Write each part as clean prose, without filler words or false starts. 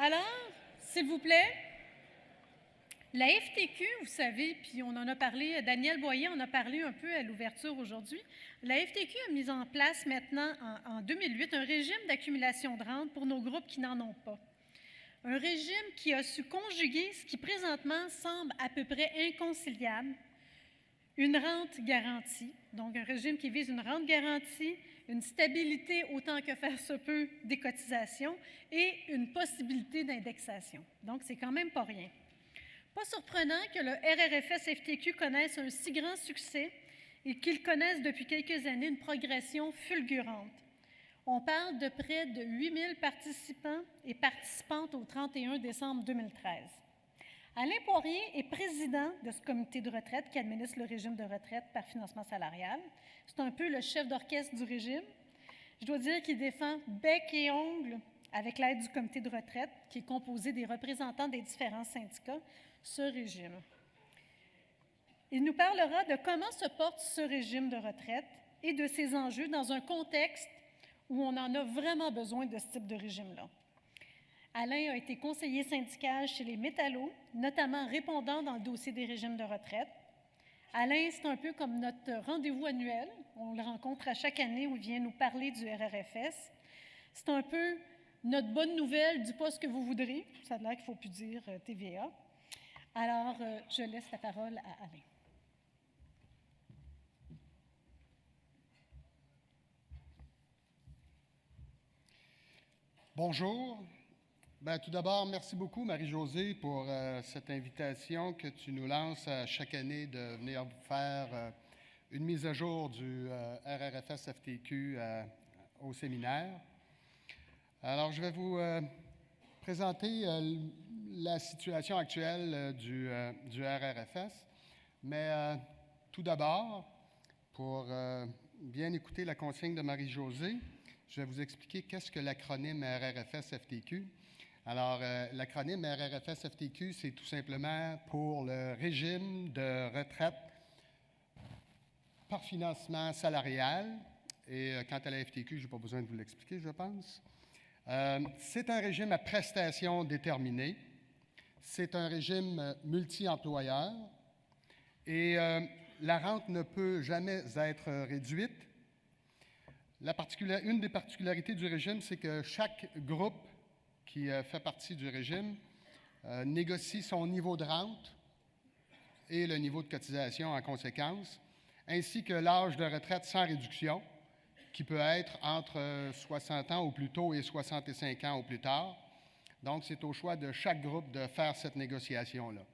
Alors, s'il vous plaît, la FTQ, vous savez, puis on en a parlé, Daniel Boyer en a parlé un peu à l'ouverture aujourd'hui. La FTQ a mis en place maintenant, en 2008, un régime d'accumulation de rente pour nos groupes qui n'en ont pas. Un régime qui a su conjuguer ce qui présentement semble à peu près inconciliable, une rente garantie, donc un régime qui vise une rente garantie, une stabilité autant que faire se peut des cotisations et une possibilité d'indexation. Donc, c'est quand même pas rien. Pas surprenant que le RRFS-FTQ connaisse un si grand succès et qu'il connaisse depuis quelques années une progression fulgurante. On parle de près de 8 000 participants et participantes au 31 décembre 2013. Alain Poirier est président de ce comité de retraite qui administre le régime de retraite par financement salarial. C'est un peu le chef d'orchestre du régime. Je dois dire qu'il défend bec et ongle, avec l'aide du comité de retraite, qui est composé des représentants des différents syndicats, ce régime. Il nous parlera de comment se porte ce régime de retraite et de ses enjeux dans un contexte où on en a vraiment besoin de ce type de régime-là. Alain a été conseiller syndical chez les métallos, notamment répondant dans le dossier des régimes de retraite. Alain, c'est un peu comme notre rendez-vous annuel. On le rencontre à chaque année où il vient nous parler du RRFS. C'est un peu notre bonne nouvelle du pas ce que vous voudrez. Ça a l'air qu'il ne faut plus dire TVA. Alors, je laisse la parole à Alain. Bonjour. Tout d'abord, merci beaucoup, Marie-Josée, pour cette invitation que tu nous lances à chaque année de venir vous faire une mise à jour du RRFS-FTQ au séminaire. Alors, je vais vous présenter la situation actuelle du RRFS, mais tout d'abord, pour bien écouter la consigne de Marie-Josée, je vais vous expliquer qu'est-ce que l'acronyme RRFS-FTQ. Alors, l'acronyme RRFS-FTQ, c'est tout simplement pour le régime de retraite par financement salarial. Et quant à la FTQ, je n'ai pas besoin de vous l'expliquer, je pense. C'est un régime à prestations déterminées. C'est un régime multi-employeur. Et la rente ne peut jamais être réduite. Une des particularités du régime, c'est que chaque groupe qui fait partie du régime négocie son niveau de rente et le niveau de cotisation en conséquence, ainsi que l'âge de retraite sans réduction, qui peut être entre 60 ans au plus tôt et 65 ans au plus tard. Donc, c'est au choix de chaque groupe de faire cette négociation-là.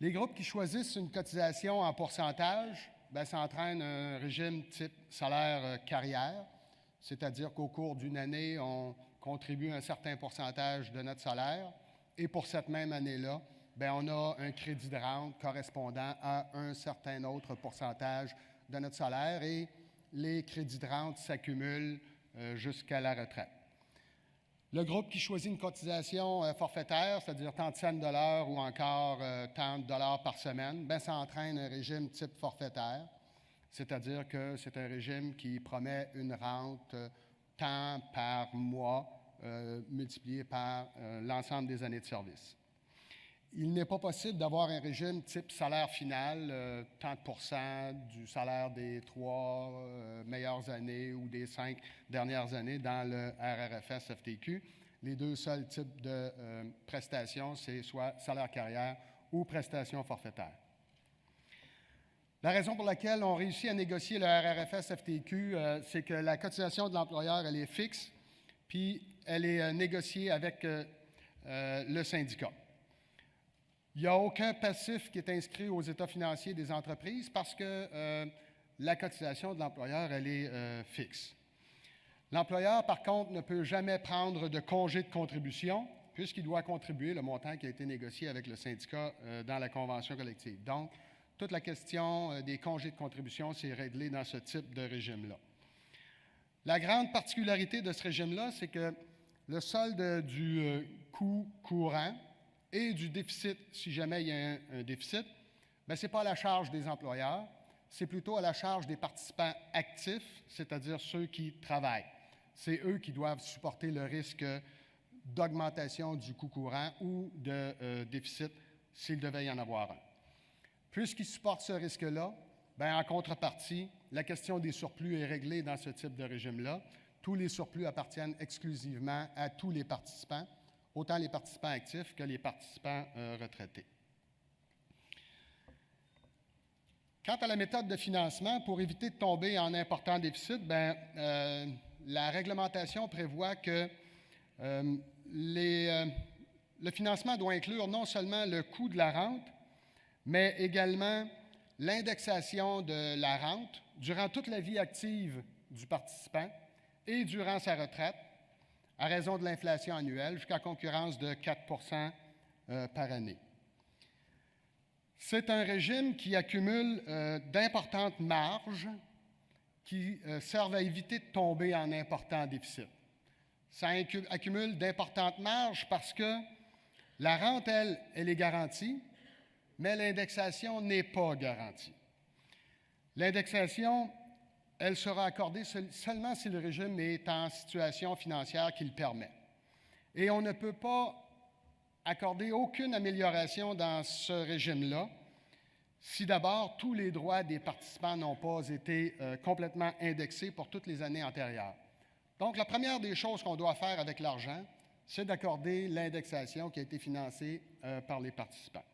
Les groupes qui choisissent une cotisation en pourcentage, ça entraîne un régime type salaire carrière, c'est-à-dire qu'au cours d'une année, on contribue un certain pourcentage de notre salaire et pour cette même année-là, on a un crédit de rente correspondant à un certain autre pourcentage de notre salaire et les crédits de rente s'accumulent jusqu'à la retraite. Le groupe qui choisit une cotisation forfaitaire, c'est-à-dire tant de cents de l'heure ou encore tant de dollars par semaine, ça entraîne un régime type forfaitaire, c'est-à-dire que c'est un régime qui promet une rente tant par mois multiplié par l'ensemble des années de service. Il n'est pas possible d'avoir un régime type salaire final, tant de pourcents du salaire des 3 meilleures années ou des 5 dernières années dans le RRFS-FTQ. Les deux seuls types de prestations, c'est soit salaire carrière ou prestation forfaitaire. La raison pour laquelle on réussit à négocier le RRFS-FTQ, c'est que la cotisation de l'employeur, elle est fixe, puis elle est négociée avec le syndicat. Il n'y a aucun passif qui est inscrit aux états financiers des entreprises parce que la cotisation de l'employeur, elle est fixe. L'employeur, par contre, ne peut jamais prendre de congé de contribution puisqu'il doit contribuer le montant qui a été négocié avec le syndicat dans la convention collective. Donc, toute la question des congés de contribution, c'est réglé dans ce type de régime-là. La grande particularité de ce régime-là, c'est que le solde du coût courant et du déficit, si jamais il y a un déficit, ce n'est pas à la charge des employeurs, c'est plutôt à la charge des participants actifs, c'est-à-dire ceux qui travaillent. C'est eux qui doivent supporter le risque d'augmentation du coût courant ou de déficit s'il devait y en avoir un. Puisqu'ils supportent ce risque-là, bien, en contrepartie, la question des surplus est réglée dans ce type de régime-là. Tous les surplus appartiennent exclusivement à tous les participants, autant les participants actifs que les participants retraités. Quant à la méthode de financement, pour éviter de tomber en important déficit, bien, la réglementation prévoit que le financement doit inclure non seulement le coût de la rente, mais également l'indexation de la rente durant toute la vie active du participant et durant sa retraite, à raison de l'inflation annuelle, jusqu'à concurrence de 4 par année. C'est un régime qui accumule d'importantes marges qui servent à éviter de tomber en important déficit. Ça accumule d'importantes marges parce que la rente, elle est garantie, mais l'indexation n'est pas garantie. L'indexation, elle sera accordée seulement si le régime est en situation financière qui le permet. Et on ne peut pas accorder aucune amélioration dans ce régime-là si d'abord tous les droits des participants n'ont pas été complètement indexés pour toutes les années antérieures. Donc, la première des choses qu'on doit faire avec l'argent, c'est d'accorder l'indexation qui a été financée par les participants.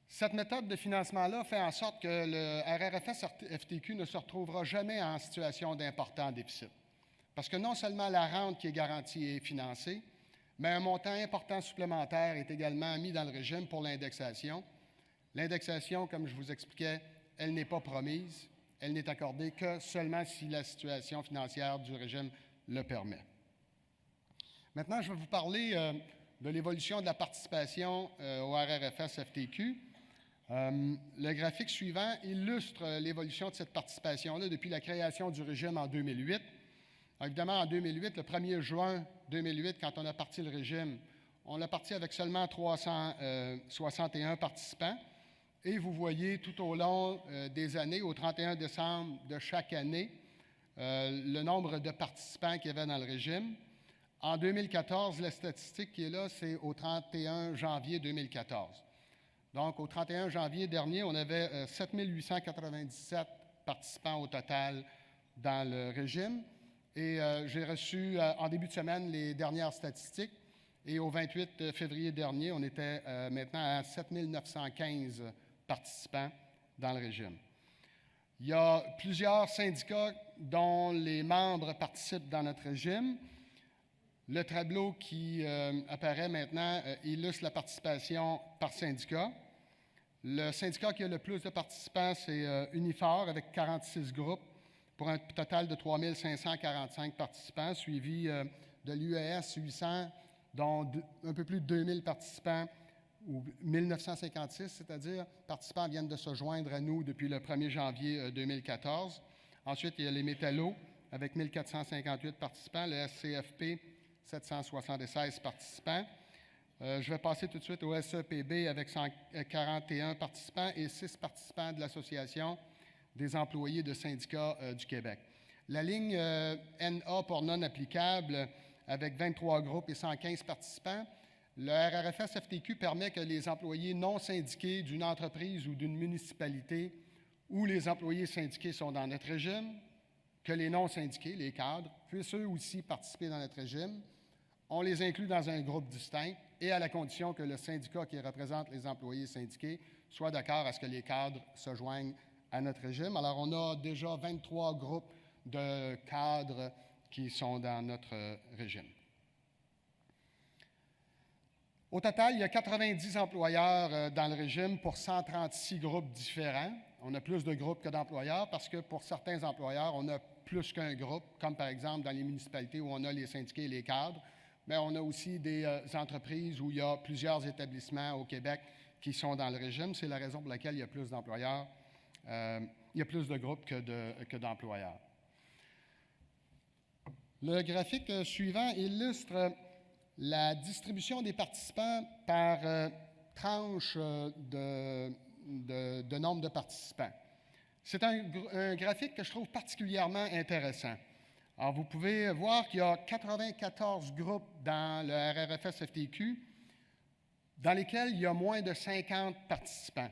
Cette méthode de financement-là fait en sorte que le RRFS-FTQ ne se retrouvera jamais en situation d'important déficit. Parce que non seulement la rente qui est garantie est financée, mais un montant important supplémentaire est également mis dans le régime pour l'indexation. L'indexation, comme je vous expliquais, elle n'est pas promise, elle n'est accordée que seulement si la situation financière du régime le permet. Maintenant, je vais vous parler de l'évolution de la participation au RRFS-FTQ. Le graphique suivant illustre l'évolution de cette participation-là depuis la création du régime en 2008. Alors, évidemment, en 2008, le 1er juin 2008, quand on a parti le régime, on l'a parti avec seulement 361 participants. Et vous voyez tout au long des années, au 31 décembre de chaque année, le nombre de participants qu'il y avait dans le régime. En 2014, la statistique qui est là, c'est au 31 janvier 2014. Donc, au 31 janvier dernier, on avait 7 897 participants au total dans le régime. Et j'ai reçu en début de semaine les dernières statistiques. Et au 28 février dernier, on était maintenant à 7 915 participants dans le régime. Il y a plusieurs syndicats dont les membres participent dans notre régime. Le tableau qui apparaît maintenant illustre la participation par syndicat. Le syndicat qui a le plus de participants, c'est Unifor, avec 46 groupes, pour un total de 3 545 participants, suivi de l'UAS 800, dont un peu plus de 2 000 participants, ou 1956, c'est-à-dire participants viennent de se joindre à nous depuis le 1er janvier 2014. Ensuite, il y a les métallos, avec 1 458 participants, le SCFP, 776 participants. Je vais passer tout de suite au SEPB avec 141 participants et 6 participants de l'Association des employés de syndicats du Québec. La ligne NA pour non applicable avec 23 groupes et 115 participants. Le RRFS-FTQ permet que les employés non syndiqués d'une entreprise ou d'une municipalité où les employés syndiqués sont dans notre régime, que les non syndiqués, les cadres, puissent eux aussi participer dans notre régime. On les inclut dans un groupe distinct et à la condition que le syndicat qui représente les employés syndiqués soit d'accord à ce que les cadres se joignent à notre régime. Alors, on a déjà 23 groupes de cadres qui sont dans notre régime. Au total, il y a 90 employeurs dans le régime pour 136 groupes différents. On a plus de groupes que d'employeurs parce que pour certains employeurs, on a plus qu'un groupe, comme par exemple dans les municipalités où on a les syndiqués et les cadres. Mais on a aussi des entreprises où il y a plusieurs établissements au Québec qui sont dans le régime. C'est la raison pour laquelle il y a plus d'employeurs, il y a plus de groupes que d'employeurs. Le graphique suivant illustre la distribution des participants par tranche de nombre de participants. C'est un graphique que je trouve particulièrement intéressant. Alors, vous pouvez voir qu'il y a 94 groupes dans le RRFS-FTQ dans lesquels il y a moins de 50 participants.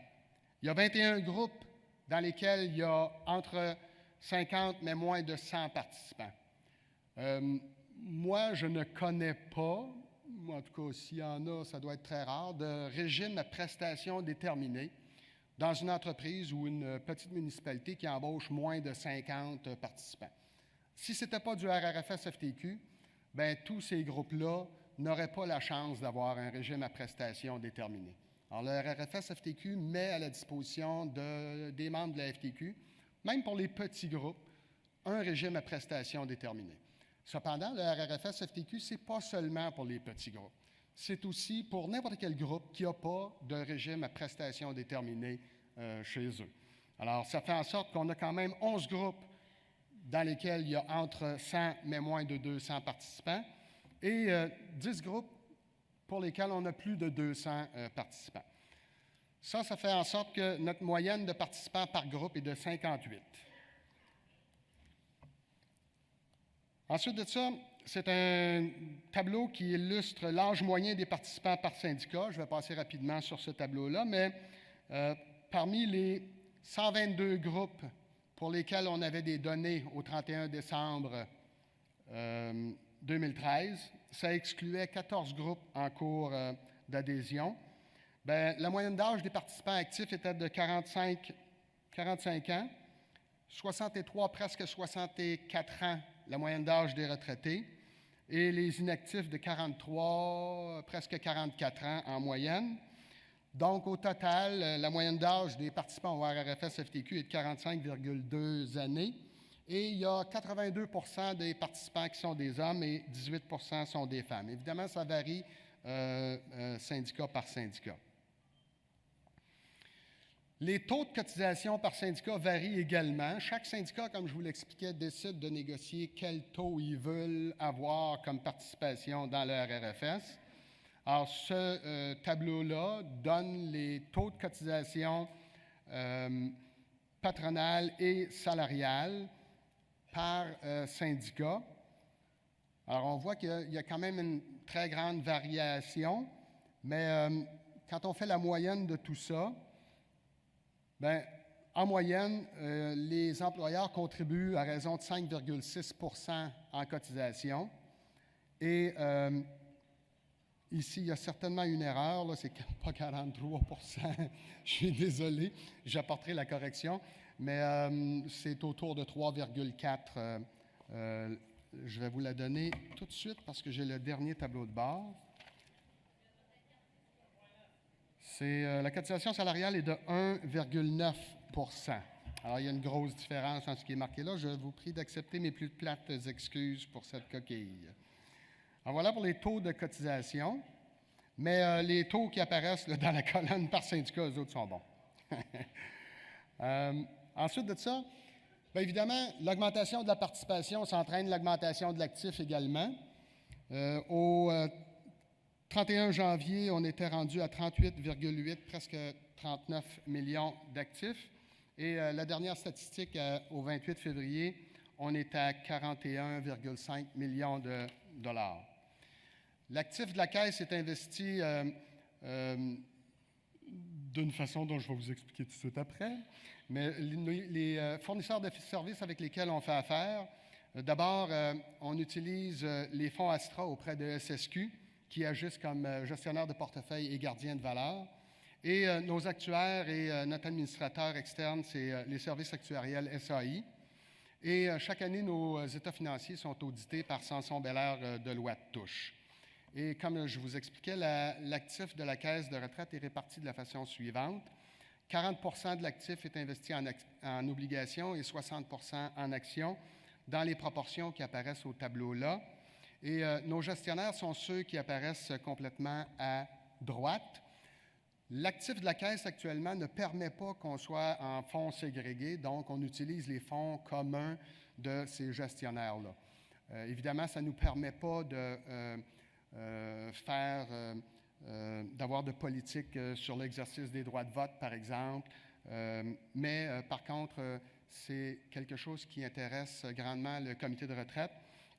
Il y a 21 groupes dans lesquels il y a entre 50 mais moins de 100 participants. Moi, je ne connais pas, en tout cas, s'il y en a, ça doit être très rare, de régime à prestations déterminées dans une entreprise ou une petite municipalité qui embauche moins de 50 participants. Si ce n'était pas du RRFS-FTQ, bien, tous ces groupes-là n'auraient pas la chance d'avoir un régime à prestations déterminées. Alors, le RRFS-FTQ met à la disposition des membres de la FTQ, même pour les petits groupes, un régime à prestations déterminées. Cependant, le RRFS-FTQ, ce n'est pas seulement pour les petits groupes. C'est aussi pour n'importe quel groupe qui n'a pas de régime à prestations déterminées chez eux. Alors, ça fait en sorte qu'on a quand même 11 groupes dans lesquels il y a entre 100 mais moins de 200 participants et 10 groupes pour lesquels on a plus de 200 participants. Ça fait en sorte que notre moyenne de participants par groupe est de 58. Ensuite de ça, c'est un tableau qui illustre l'âge moyen des participants par syndicat. Je vais passer rapidement sur ce tableau-là, mais parmi les 122 groupes pour lesquels on avait des données au 31 décembre 2013, ça excluait 14 groupes en cours d'adhésion. Bien, la moyenne d'âge des participants actifs était de 45 ans, 63, presque 64 ans, la moyenne d'âge des retraités, et les inactifs de 43, presque 44 ans en moyenne. Donc, au total, la moyenne d'âge des participants au RRFS-FTQ est de 45,2 années. Et il y a 82 % des participants qui sont des hommes et 18 % sont des femmes. Évidemment, ça varie syndicat par syndicat. Les taux de cotisation par syndicat varient également. Chaque syndicat, comme je vous l'expliquais, décide de négocier quel taux ils veulent avoir comme participation dans le RRFS. Alors, ce tableau-là donne les taux de cotisation patronale et salariale par syndicat. Alors, on voit qu'il y a quand même une très grande variation, mais quand on fait la moyenne de tout ça, bien, en moyenne, les employeurs contribuent à raison de 5,6 % en cotisation. Et ici, il y a certainement une erreur, là, c'est pas 43 %. Je suis désolé, j'apporterai la correction, mais c'est autour de 3,4 %. Je vais vous la donner tout de suite parce que j'ai le dernier tableau de bord. La cotisation salariale est de 1,9 %. Alors, il y a une grosse différence en ce qui est marqué là. Je vous prie d'accepter mes plus plates excuses pour cette coquille. Alors, voilà pour les taux de cotisation. Mais les taux qui apparaissent là, dans la colonne par syndicat, eux autres sont bons. Ensuite de ça, bien évidemment, l'augmentation de la participation s'entraîne l'augmentation de l'actif également. Au 31 janvier, on était rendu à 38,8, presque 39 millions d'actifs. Et la dernière statistique, au 28 février, on est à 41,5 millions de dollars. L'actif de la Caisse est investi d'une façon dont je vais vous expliquer tout de suite après. Mais les fournisseurs de services avec lesquels on fait affaire, d'abord, on utilise les fonds Astra auprès de SSQ, qui agissent comme gestionnaire de portefeuille et gardien de valeur. Et nos actuaires et notre administrateur externe, c'est les services actuariels SAI. Et chaque année, nos états financiers sont audités par Samson Belair Deloitte Touche. Et comme je vous expliquais, l'actif de la Caisse de retraite est réparti de la façon suivante. 40 % de l'actif est investi en obligations et 60 % en actions dans les proportions qui apparaissent au tableau-là. Et nos gestionnaires sont ceux qui apparaissent complètement à droite. L'actif de la Caisse actuellement ne permet pas qu'on soit en fonds ségrégés, donc on utilise les fonds communs de ces gestionnaires-là. Évidemment, ça ne nous permet pas d'avoir de politique sur l'exercice des droits de vote, par exemple, mais par contre, c'est quelque chose qui intéresse grandement le comité de retraite.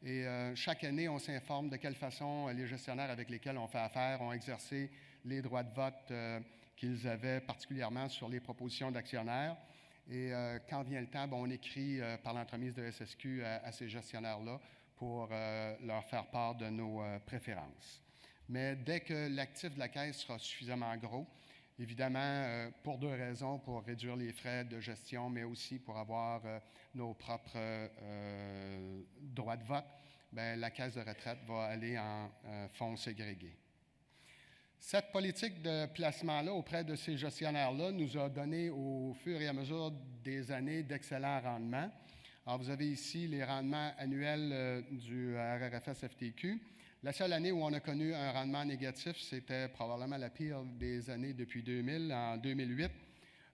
Et chaque année, on s'informe de quelle façon les gestionnaires avec lesquels on fait affaire ont exercé les droits de vote qu'ils avaient, particulièrement sur les propositions d'actionnaires. Et quand vient le temps, on écrit par l'entremise de SSQ à ces gestionnaires-là pour leur faire part de nos préférences. Mais dès que l'actif de la Caisse sera suffisamment gros, évidemment, pour deux raisons, pour réduire les frais de gestion, mais aussi pour avoir nos propres droits de vote, la Caisse de retraite va aller en fonds ségrégés. Cette politique de placement-là auprès de ces gestionnaires-là nous a donné au fur et à mesure des années d'excellents rendements. Alors, vous avez ici les rendements annuels du RRFS-FTQ. La seule année où on a connu un rendement négatif, c'était probablement la pire des années depuis 2000, en 2008.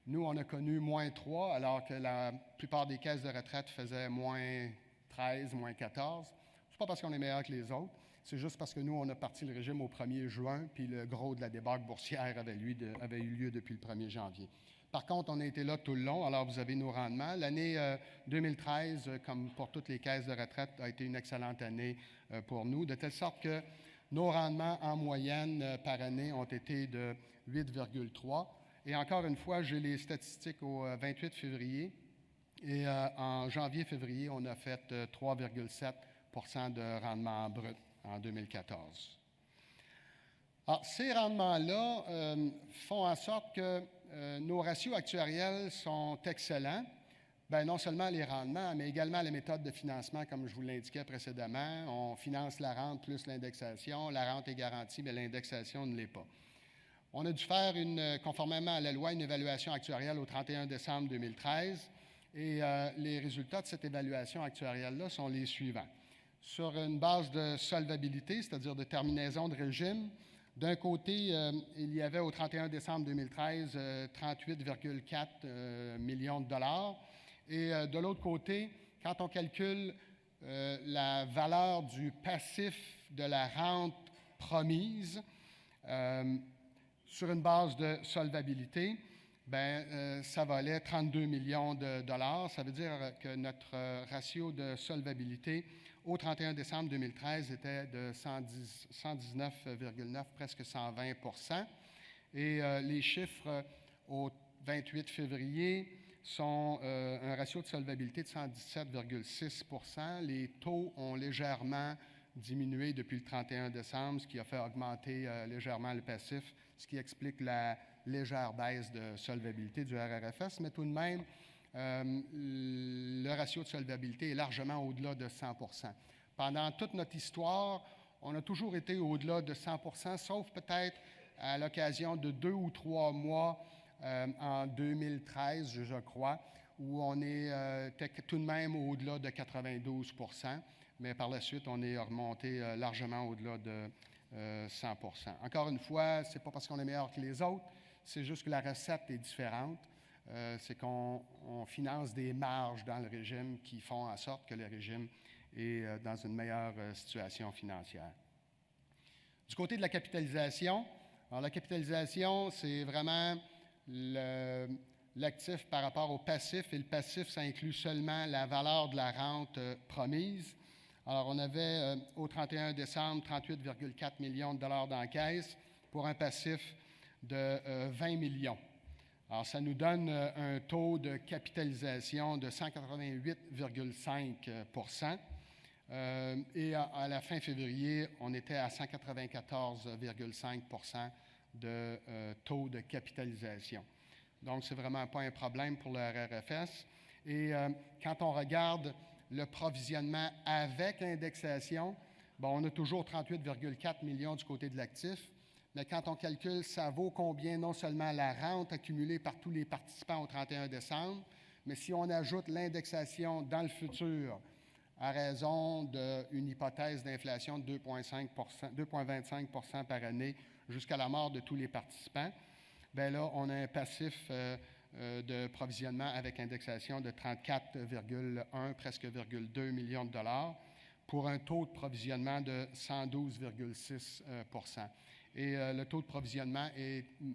Nous, on a connu moins 3, alors que la plupart des caisses de retraite faisaient moins 13, moins 14. C'est pas parce qu'on est meilleur que les autres, c'est juste parce que nous, on a parti le régime au 1er juin, puis le gros de la débâcle boursière avait eu lieu depuis le 1er janvier. Par contre, on a été là tout le long, alors vous avez nos rendements. L'année 2013, comme pour toutes les caisses de retraite, a été une excellente année pour nous, de telle sorte que nos rendements en moyenne par année ont été de 8,3. Et encore une fois, j'ai les statistiques au 28 février. Et en janvier-février, on a fait 3,7 % de rendement brut en 2014. Alors, ces rendements-là font en sorte que nos ratios actuariels sont excellents. Non seulement les rendements, mais également les méthodes de financement, comme je vous l'indiquais précédemment. On finance la rente plus l'indexation. La rente est garantie, mais l'indexation ne l'est pas. On a dû faire, conformément à la loi, une évaluation actuarielle au 31 décembre 2013. Et les résultats de cette évaluation actuarielle-là sont les suivants. Sur une base de solvabilité, c'est-à-dire de terminaison de régime, d'un côté, il y avait au 31 décembre 2013 38,4 millions de dollars. Et de l'autre côté, quand on calcule la valeur du passif de la rente promise sur une base de solvabilité, ça valait 32 millions de dollars. Ça veut dire que notre ratio de solvabilité au 31 décembre 2013 était de 119,9, presque 120 %. Et les chiffres au 28 février sont un ratio de solvabilité de 117,6 %. Les taux ont légèrement diminué depuis le 31 décembre, ce qui a fait augmenter légèrement le passif, ce qui explique la légère baisse de solvabilité du RRFS, mais tout de même, le ratio de solvabilité est largement au-delà de 100 %. Pendant toute notre histoire, on a toujours été au-delà de 100 %, sauf peut-être à l'occasion de 2 ou 3 mois en 2013, je crois, où on était tout de même au-delà de 92 %, mais par la suite, on est remonté largement au-delà de 100 %. Encore une fois, ce n'est pas parce qu'on est meilleur que les autres, c'est juste que la recette est différente. C'est qu'on finance des marges dans le régime qui font en sorte que le régime est dans une meilleure situation financière. Du côté de la capitalisation, alors la capitalisation, c'est vraiment l'actif par rapport au passif, et le passif, ça inclut seulement la valeur de la rente promise. Alors, on avait au 31 décembre 38,4 millions de dollars dans la caisse pour un passif de 20 millions. Alors, ça nous donne un taux de capitalisation de 188,5 %. Et à la fin février, on était à 194,5 % de taux de capitalisation. Donc, ce n'est vraiment pas un problème pour le RRFS. Et quand on regarde le provisionnement avec indexation, on a toujours 38,4 millions du côté de l'actif. Mais quand on calcule, ça vaut combien non seulement la rente accumulée par tous les participants au 31 décembre, mais si on ajoute l'indexation dans le futur à raison d'une hypothèse d'inflation de 2,25 % par année jusqu'à la mort de tous les participants, là, on a un passif de provisionnement avec indexation de 34,1, presque 2 millions de dollars, pour un taux de provisionnement de 112,6 %. Et le taux de provisionnement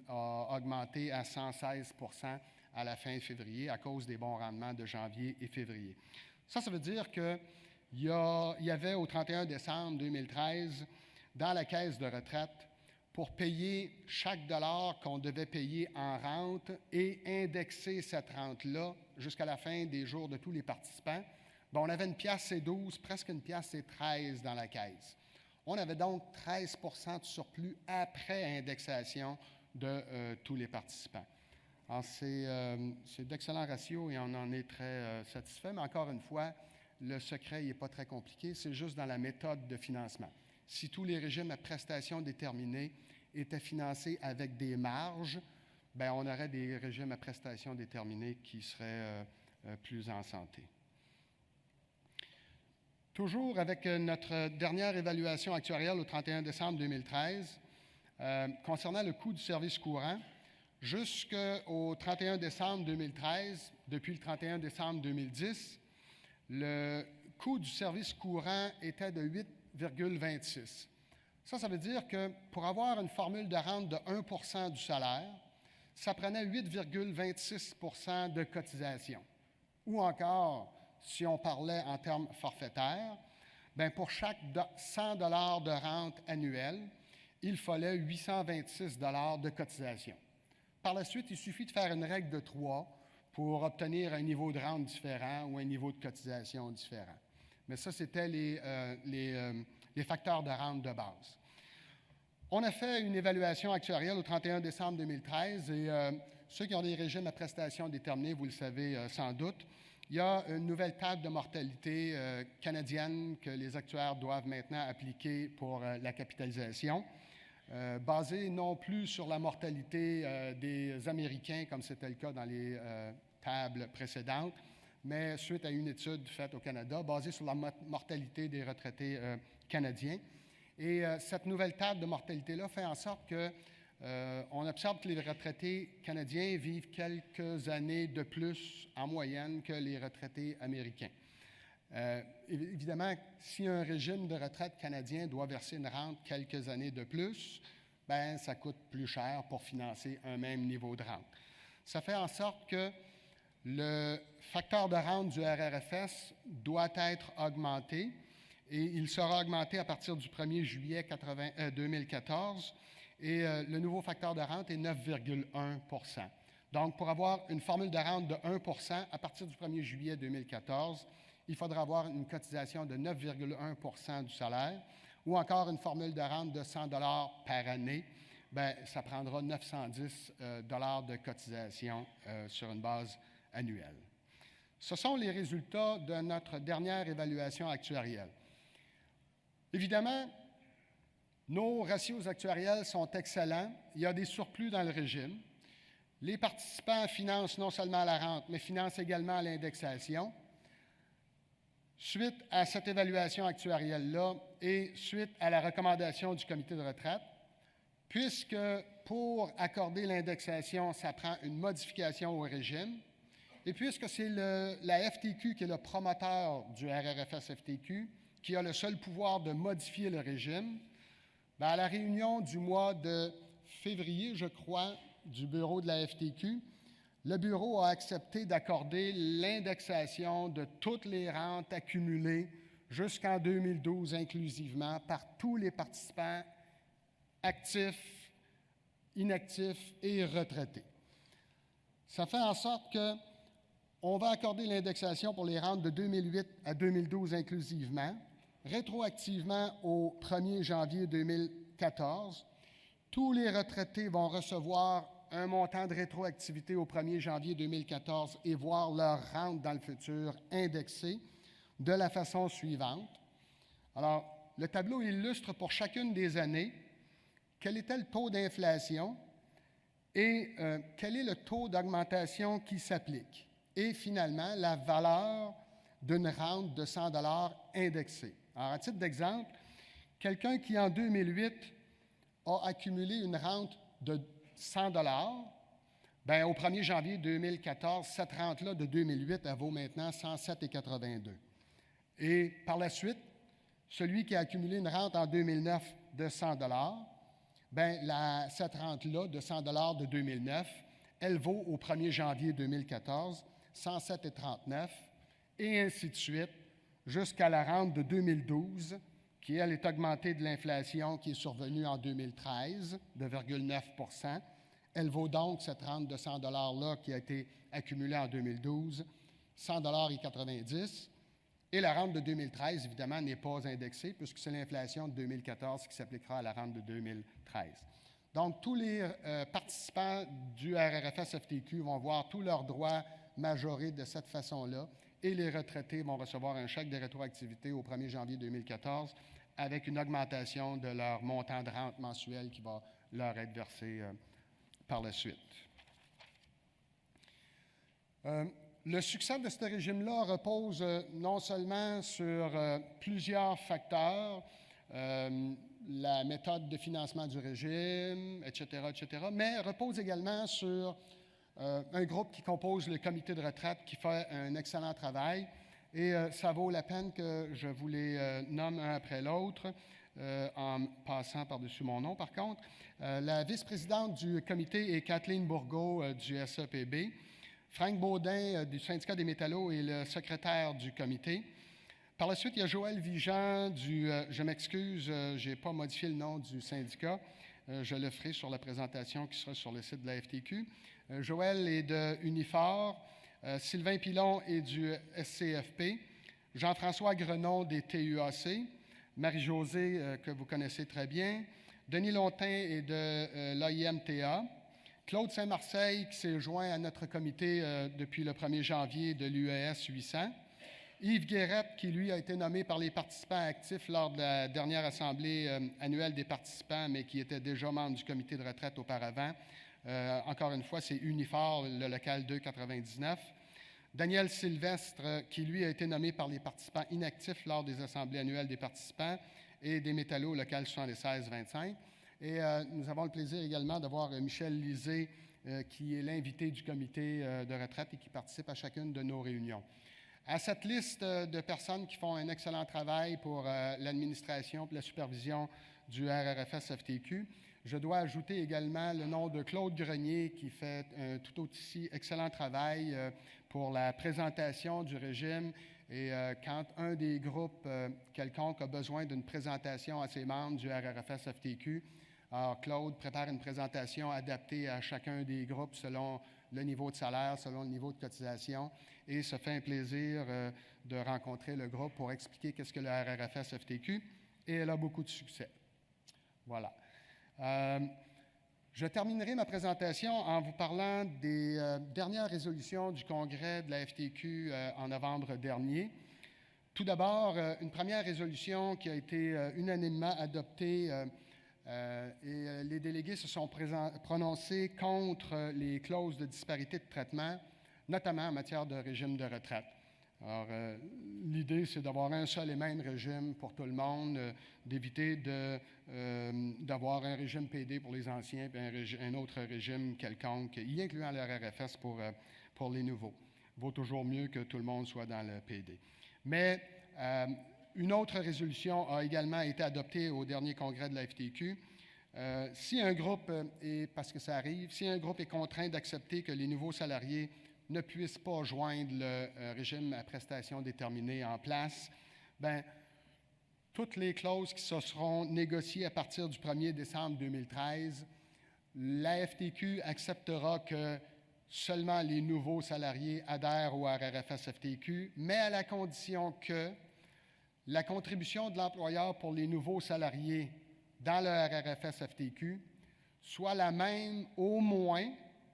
a augmenté à 116 % à la fin février à cause des bons rendements de janvier et février. Ça veut dire qu'il y avait au 31 décembre 2013, dans la caisse de retraite, pour payer chaque dollar qu'on devait payer en rente et indexer cette rente-là jusqu'à la fin des jours de tous les participants, on avait 1,12 $, presque 1,13 $ dans la caisse. On avait donc 13 % de surplus après indexation de tous les participants. Alors, c'est d'excellents ratios et on en est très satisfait, mais encore une fois, le secret n'est pas très compliqué, c'est juste dans la méthode de financement. Si tous les régimes à prestations déterminées étaient financés avec des marges, on aurait des régimes à prestations déterminées qui seraient plus en santé. Toujours avec notre dernière évaluation actuarielle au 31 décembre 2013, concernant le coût du service courant, jusqu'au 31 décembre 2013, depuis le 31 décembre 2010, le coût du service courant était de 8,26. Ça veut dire que pour avoir une formule de rente de 1 % du salaire, ça prenait 8,26 % de cotisation. Ou encore, si on parlait en termes forfaitaires, pour chaque 100 $ de rente annuelle, il fallait 826 $ de cotisation. Par la suite, il suffit de faire une règle de 3 pour obtenir un niveau de rente différent ou un niveau de cotisation différent. Mais ça, c'était les facteurs de rente de base. On a fait une évaluation actuarielle au 31 décembre 2013 et ceux qui ont des régimes à prestations déterminées, vous le savez sans doute, il y a une nouvelle table de mortalité canadienne que les actuaires doivent maintenant appliquer pour la capitalisation, basée non plus sur la mortalité des Américains, comme c'était le cas dans les tables précédentes, mais suite à une étude faite au Canada, basée sur la mortalité des retraités canadiens. Et cette nouvelle table de mortalité-là fait en sorte qu'on observe que les retraités canadiens vivent quelques années de plus en moyenne que les retraités américains. Évidemment, si un régime de retraite canadien doit verser une rente quelques années de plus, ça coûte plus cher pour financer un même niveau de rente. Ça fait en sorte que le facteur de rente du RRFS doit être augmenté et il sera augmenté à partir du 1er juillet 2014 et le nouveau facteur de rente est 9,1 %. Donc, pour avoir une formule de rente de 1 % à partir du 1er juillet 2014, il faudra avoir une cotisation de 9,1 % du salaire ou encore une formule de rente de 100 $ par année. Ça prendra 910 $ de cotisation sur une base annuelle. Ce sont les résultats de notre dernière évaluation actuarielle. Évidemment, nos ratios actuariels sont excellents. Il y a des surplus dans le régime. Les participants financent non seulement la rente, mais financent également l'indexation. Suite à cette évaluation actuarielle-là et suite à la recommandation du comité de retraite, puisque pour accorder l'indexation, ça prend une modification au régime, et puisque c'est la FTQ qui est le promoteur du RRFS-FTQ, qui a le seul pouvoir de modifier le régime, à la réunion du mois de février, je crois, du bureau de la FTQ, le bureau a accepté d'accorder l'indexation de toutes les rentes accumulées jusqu'en 2012 inclusivement par tous les participants actifs, inactifs et retraités. Ça fait en sorte qu'on va accorder l'indexation pour les rentes de 2008 à 2012 inclusivement, rétroactivement au 1er janvier 2014. Tous les retraités vont recevoir un montant de rétroactivité au 1er janvier 2014 et voir leur rente dans le futur indexée de la façon suivante. Alors, le tableau illustre pour chacune des années quel était le taux d'inflation et quel est le taux d'augmentation qui s'applique. Et finalement, la valeur d'une rente de 100 $ indexée. Alors, à titre d'exemple, quelqu'un qui, en 2008, a accumulé une rente de 100 $, au 1er janvier 2014, cette rente-là de 2008, elle vaut maintenant 107,82 $. Et par la suite, celui qui a accumulé une rente en 2009 de 100 $, cette rente-là de 100 $ de 2009, elle vaut au 1er janvier 2014 107,39 et ainsi de suite jusqu'à la rente de 2012 qui, elle, est augmentée de l'inflation qui est survenue en 2013 de 0,9 %. Elle vaut donc cette rente de 100 $-là qui a été accumulée en 2012, 100,90 $. Et la rente de 2013, évidemment, n'est pas indexée puisque c'est l'inflation de 2014 qui s'appliquera à la rente de 2013. Donc, tous les participants du RRFS-FTQ vont voir tous leurs droits majorés de cette façon-là et les retraités vont recevoir un chèque de rétroactivité au 1er janvier 2014 avec une augmentation de leur montant de rente mensuel qui va leur être versé par la suite. Le succès de ce régime-là repose non seulement sur plusieurs facteurs, la méthode de financement du régime, etc., mais repose également sur un groupe qui compose le comité de retraite qui fait un excellent travail et ça vaut la peine que je vous les nomme un après l'autre en passant par-dessus mon nom par contre. La vice-présidente du comité est Kathleen Bourgault du SEPB. Frank Baudin du syndicat des métallos est le secrétaire du comité. Par la suite, il y a Joël Vigent du je m'excuse, je n'ai pas modifié le nom du syndicat. Je le ferai sur la présentation qui sera sur le site de la FTQ. Joël est de Unifor. Sylvain Pilon est du SCFP. Jean-François Grenon des TUAC. Marie-Josée, que vous connaissez très bien. Denis Lontin est de l'AIMTA. Claude Saint-Marseille, qui s'est joint à notre comité depuis le 1er janvier de l'UES 800. Yves Guérette, qui, lui, a été nommé par les participants actifs lors de la dernière assemblée annuelle des participants, mais qui était déjà membre du comité de retraite auparavant. Encore une fois, c'est Unifor, le local 299. Daniel Sylvestre, qui, lui, a été nommé par les participants inactifs lors des assemblées annuelles des participants et des métallos, local 76-25. Et nous avons le plaisir également d'avoir Michel Lisée, qui est l'invité du comité de retraite et qui participe à chacune de nos réunions. À cette liste de personnes qui font un excellent travail pour l'administration et la supervision du RRFS-FTQ, je dois ajouter également le nom de Claude Grenier qui fait un tout aussi excellent travail pour la présentation du régime et quand un des groupes quelconque a besoin d'une présentation à ses membres du RRFS-FTQ, alors Claude prépare une présentation adaptée à chacun des groupes selon le niveau de salaire, selon le niveau de cotisation et se fait un plaisir de rencontrer le groupe pour expliquer qu'est-ce que le RRFS-FTQ et elle a beaucoup de succès. Voilà. Je terminerai ma présentation en vous parlant des dernières résolutions du Congrès de la FTQ en novembre dernier. Tout d'abord, une première résolution qui a été unanimement adoptée et les délégués se sont prononcés contre les clauses de disparité de traitement, notamment en matière de régime de retraite. Alors, l'idée, c'est d'avoir un seul et même régime pour tout le monde, d'éviter d'avoir un régime PD pour les anciens et un autre régime quelconque, y incluant le RRFS pour les nouveaux. Il vaut toujours mieux que tout le monde soit dans le PD. Mais une autre résolution a également été adoptée au dernier congrès de la FTQ. Si un groupe, et parce que ça arrive, si un groupe est contraint d'accepter que les nouveaux salariés ne puissent pas joindre le régime à prestations déterminées en place, bien, toutes les clauses qui se seront négociées à partir du 1er décembre 2013, la FTQ acceptera que seulement les nouveaux salariés adhèrent au RRFS-FTQ, mais à la condition que la contribution de l'employeur pour les nouveaux salariés dans le RRFS-FTQ soit la même au moins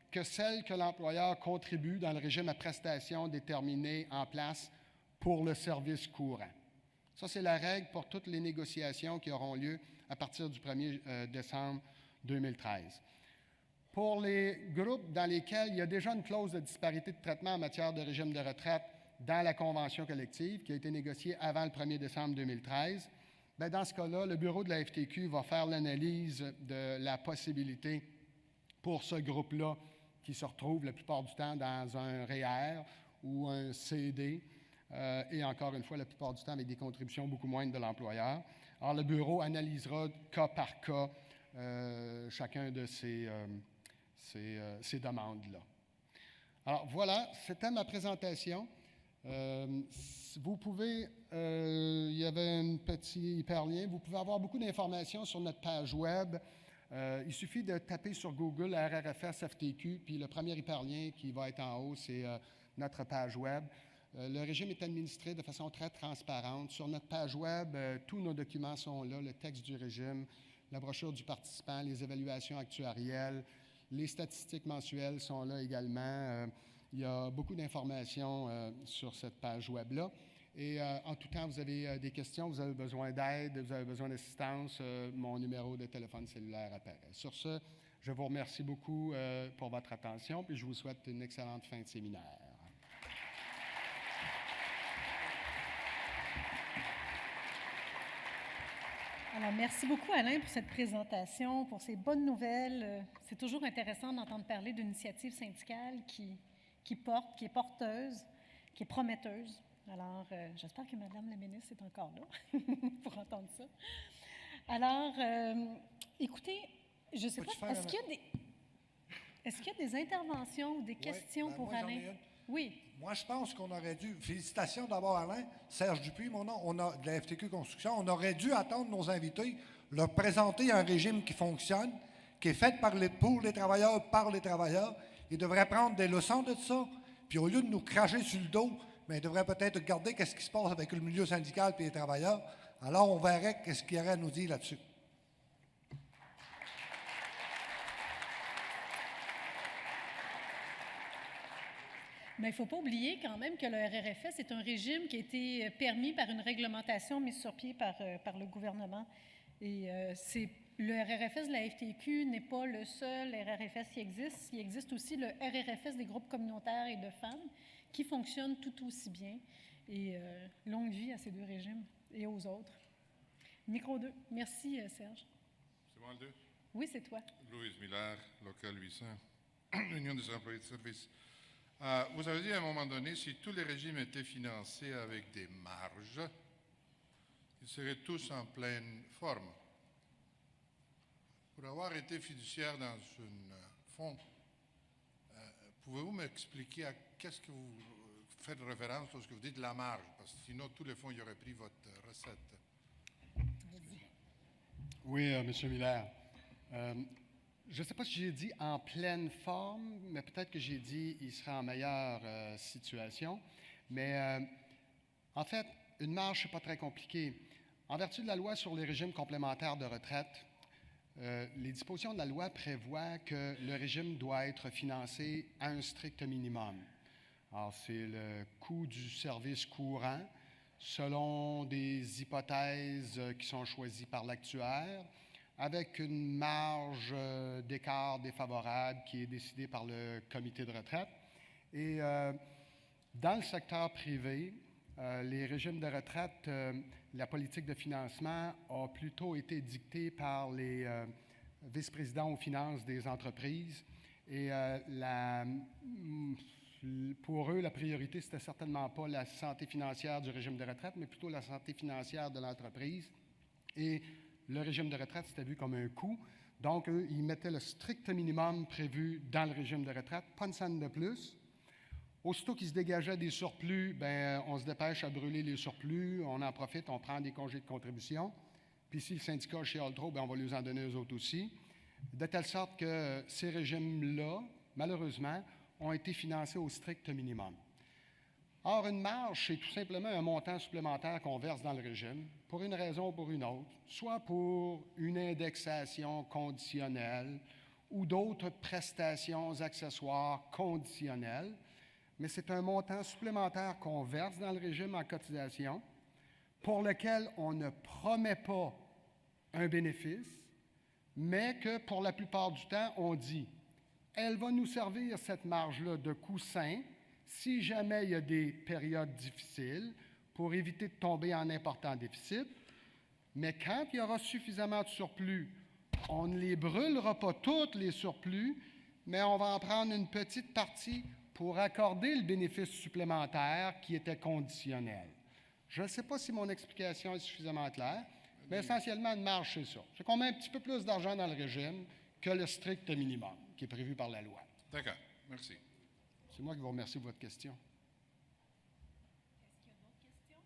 que celle que l'employeur contribue dans le régime à prestations déterminées en place pour le service courant. Ça, c'est la règle pour toutes les négociations qui auront lieu à partir du 1er décembre 2013. Pour les groupes dans lesquels il y a déjà une clause de disparité de traitement en matière de régime de retraite dans la convention collective qui a été négociée avant le 1er décembre 2013, bien, dans ce cas-là, le bureau de la FTQ va faire l'analyse de la possibilité pour ce groupe-là qui se retrouve la plupart du temps dans un REER ou un CD, et encore une fois, la plupart du temps avec des contributions beaucoup moindres de l'employeur. Alors, le bureau analysera cas par cas chacun de ces demandes-là. Alors voilà, c'était ma présentation. Vous pouvez, il y avait un petit hyperlien, vous pouvez avoir beaucoup d'informations sur notre page web. Il suffit de taper sur Google RRFS FTQ, puis le premier hyperlien qui va être en haut, c'est notre page web. Le régime est administré de façon très transparente. Sur notre page web, tous nos documents sont là, le texte du régime, la brochure du participant, les évaluations actuarielles, les statistiques mensuelles sont là également. Il y a beaucoup d'informations sur cette page web-là. Et en tout temps, vous avez des questions, vous avez besoin d'aide, vous avez besoin d'assistance, mon numéro de téléphone cellulaire apparaît. Sur ce, je vous remercie beaucoup pour votre attention, puis je vous souhaite une excellente fin de séminaire. Alors, merci beaucoup, Alain, pour cette présentation, pour ces bonnes nouvelles. C'est toujours intéressant d'entendre parler d'une initiative syndicale qui porte, qui est porteuse, qui est prometteuse. Alors, j'espère que Mme la ministre est encore là pour entendre ça. Alors, écoutez, je ne sais pas, est-ce qu'il y a des interventions ou des questions pour Alain? Oui. Moi, je pense qu'on aurait dû, félicitations d'abord Alain, Serge Dupuis, mon nom, de la FTQ Construction, on aurait dû attendre nos invités, leur présenter un régime qui fonctionne, qui est fait pour les travailleurs, par les travailleurs. Ils devraient prendre des leçons de ça, puis au lieu de nous cracher sur le dos, mais ils devraient peut-être regarder qu'est-ce qui se passe avec le milieu syndical et les travailleurs. Alors, on verrait qu'est-ce qu'il y aurait à nous dire là-dessus. Mais il ne faut pas oublier quand même que le RRFS est un régime qui a été permis par une réglementation mise sur pied par le gouvernement. Et le RRFS de la FTQ n'est pas le seul RRFS qui existe. Il existe aussi le RRFS des groupes communautaires et de femmes qui fonctionne tout aussi bien. Et longue vie à ces deux régimes et aux autres. Micro 2. Merci, Serge. C'est moi le 2? Oui, c'est toi. Louise Miller, local 800, Union des employés de service. Vous avez dit à un moment donné, si tous les régimes étaient financés avec des marges, ils seraient tous en pleine forme. Pour avoir été fiduciaire dans un fonds, pouvez-vous m'expliquer à qu'est-ce que vous faites référence lorsque vous dites la marge? Parce que sinon, tous les fonds y auraient pris votre recette. Oui, M. Miller. Je ne sais pas si j'ai dit en pleine forme, mais peut-être que j'ai dit il sera en meilleure situation. Mais en fait, une marge, ce n'est pas très compliqué. En vertu de la loi sur les régimes complémentaires de retraite, les dispositions de la loi prévoient que le régime doit être financé à un strict minimum. Alors, c'est le coût du service courant selon des hypothèses qui sont choisies par l'actuaire, avec une marge d'écart défavorable qui est décidée par le comité de retraite. Et dans le secteur privé, les régimes de retraite, la politique de financement a plutôt été dictée par les vice-présidents aux finances des entreprises. Et pour eux, la priorité, c'était certainement pas la santé financière du régime de retraite, mais plutôt la santé financière de l'entreprise. Et le régime de retraite, c'était vu comme un coût. Donc, eux, ils mettaient le strict minimum prévu dans le régime de retraite, pas une scène de plus. Aussitôt qu'il se dégageait des surplus, bien, on se dépêche à brûler les surplus, on en profite, on prend des congés de contribution. Puis si le syndicat chiale trop, bien, on va lui en donner aux autres aussi. De telle sorte que ces régimes-là, malheureusement, ont été financés au strict minimum. Or, une marge, c'est tout simplement un montant supplémentaire qu'on verse dans le régime, pour une raison ou pour une autre, soit pour une indexation conditionnelle ou d'autres prestations accessoires conditionnelles, mais c'est un montant supplémentaire qu'on verse dans le régime en cotisation, pour lequel on ne promet pas un bénéfice, mais que pour la plupart du temps, on dit « elle va nous servir, cette marge-là, de coussin, si jamais il y a des périodes difficiles, pour éviter de tomber en important déficit, mais quand il y aura suffisamment de surplus, on ne les brûlera pas tous les surplus, mais on va en prendre une petite partie pour accorder le bénéfice supplémentaire qui était conditionnel. » Je ne sais pas si mon explication est suffisamment claire, mais essentiellement, une marge, c'est ça. C'est qu'on met un petit peu plus d'argent dans le régime que le strict minimum. qui est prévu par la loi. D'accord, merci. C'est moi qui vous remercie pour votre question. Est-ce qu'il y a d'autres questions?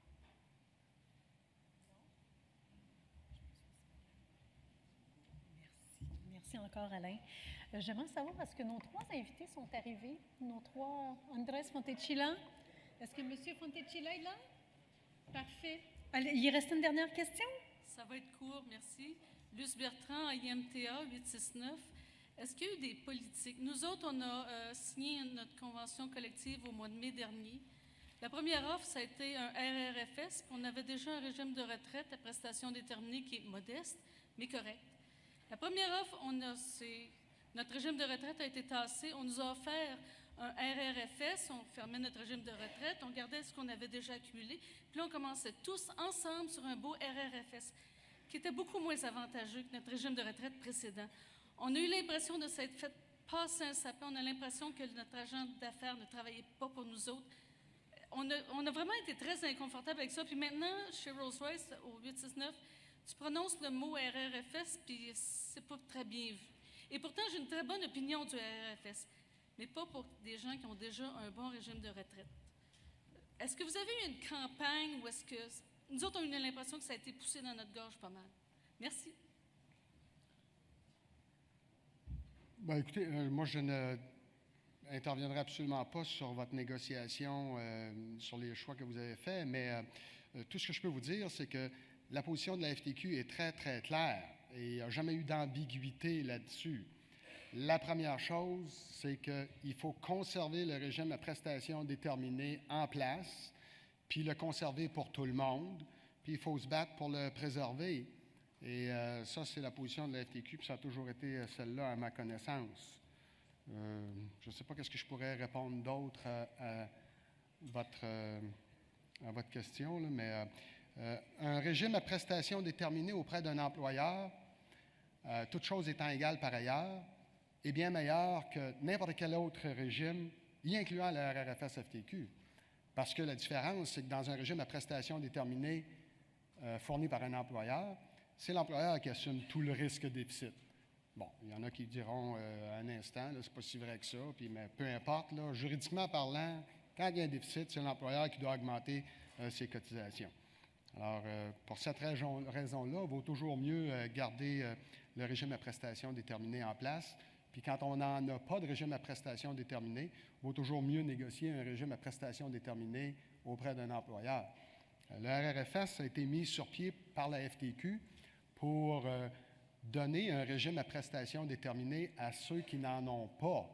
Merci. Merci encore, Alain. J'aimerais savoir, est-ce que nos 3 invités sont arrivés? Nos 3, Andrés Fontecilla. Est-ce que M. Fontecilla est là? Parfait. Allez, il reste une dernière question? Ça va être court, merci. Luce Bertrand, à IMTA 869. Est-ce qu'il y a eu des politiques? Nous autres, on a signé notre convention collective au mois de mai dernier. La première offre, ça a été un RRFS, puis on avait déjà un régime de retraite à prestations déterminées qui est modeste, mais correct. La première offre, notre régime de retraite a été tassé. On nous a offert un RRFS, on fermait notre régime de retraite, on gardait ce qu'on avait déjà accumulé, puis là, on commençait tous ensemble sur un beau RRFS, qui était beaucoup moins avantageux que notre régime de retraite précédent. On a eu l'impression de s'être fait passer un sapin, on a l'impression que notre agent d'affaires ne travaillait pas pour nous autres. On a vraiment été très inconfortable avec ça, puis maintenant, chez Rolls-Royce, au 869, tu prononces le mot RRFS, puis c'est pas très bien vu. Et pourtant, j'ai une très bonne opinion du RRFS, mais pas pour des gens qui ont déjà un bon régime de retraite. Est-ce que vous avez eu une campagne ou est-ce que... Nous autres, on a eu l'impression que ça a été poussé dans notre gorge pas mal. Merci. Bien, écoutez, moi, je n'interviendrai absolument pas sur votre négociation, sur les choix que vous avez faits, mais tout ce que je peux vous dire, c'est que la position de la FTQ est très, très claire et il n'y a jamais eu d'ambiguïté là-dessus. La première chose, c'est qu'il faut conserver le régime à prestations déterminées en place, puis le conserver pour tout le monde, puis il faut se battre pour le préserver. Et ça, c'est la position de la FTQ, puis ça a toujours été celle-là à ma connaissance. Je ne sais pas qu'est-ce que je pourrais répondre d'autre à votre question, là, mais un régime à prestations déterminées auprès d'un employeur, toute chose étant égale par ailleurs, est bien meilleur que n'importe quel autre régime, y incluant le RRFS-FTQ. Parce que la différence, c'est que dans un régime à prestations déterminées fourni par un employeur, c'est l'employeur qui assume tout le risque déficit. Bon, il y en a qui diront à un instant, c'est pas si vrai que ça, puis, mais peu importe, là, juridiquement parlant, quand il y a un déficit, c'est l'employeur qui doit augmenter ses cotisations. Alors, pour cette raison-là, il vaut toujours mieux garder le régime à prestations déterminées en place. Puis quand on n'en a pas de régime à prestations déterminées, il vaut toujours mieux négocier un régime à prestations déterminées auprès d'un employeur. Le RRFS a été mis sur pied par la FTQ pour donner un régime à prestations déterminées à ceux qui n'en ont pas.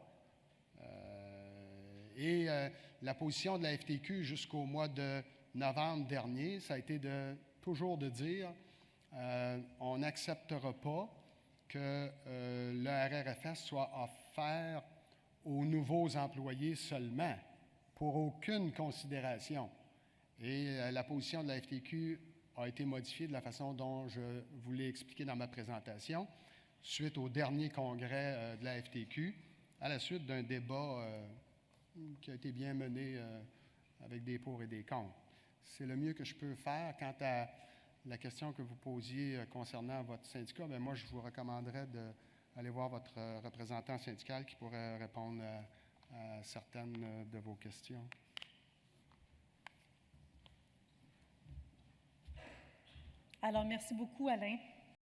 La position de la FTQ jusqu'au mois de novembre dernier, ça a été toujours de dire on n'acceptera pas que le RRFS soit offert aux nouveaux employés seulement, pour aucune considération. Et la position de la FTQ a été modifiée de la façon dont je vous l'ai expliqué dans ma présentation, suite au dernier congrès de la FTQ, à la suite d'un débat qui a été bien mené avec des pour et des contre. C'est le mieux que je peux faire. Quant à la question que vous posiez concernant votre syndicat, bien, moi, je vous recommanderais d'aller voir votre représentant syndical qui pourrait répondre à certaines de vos questions. Alors, merci beaucoup, Alain.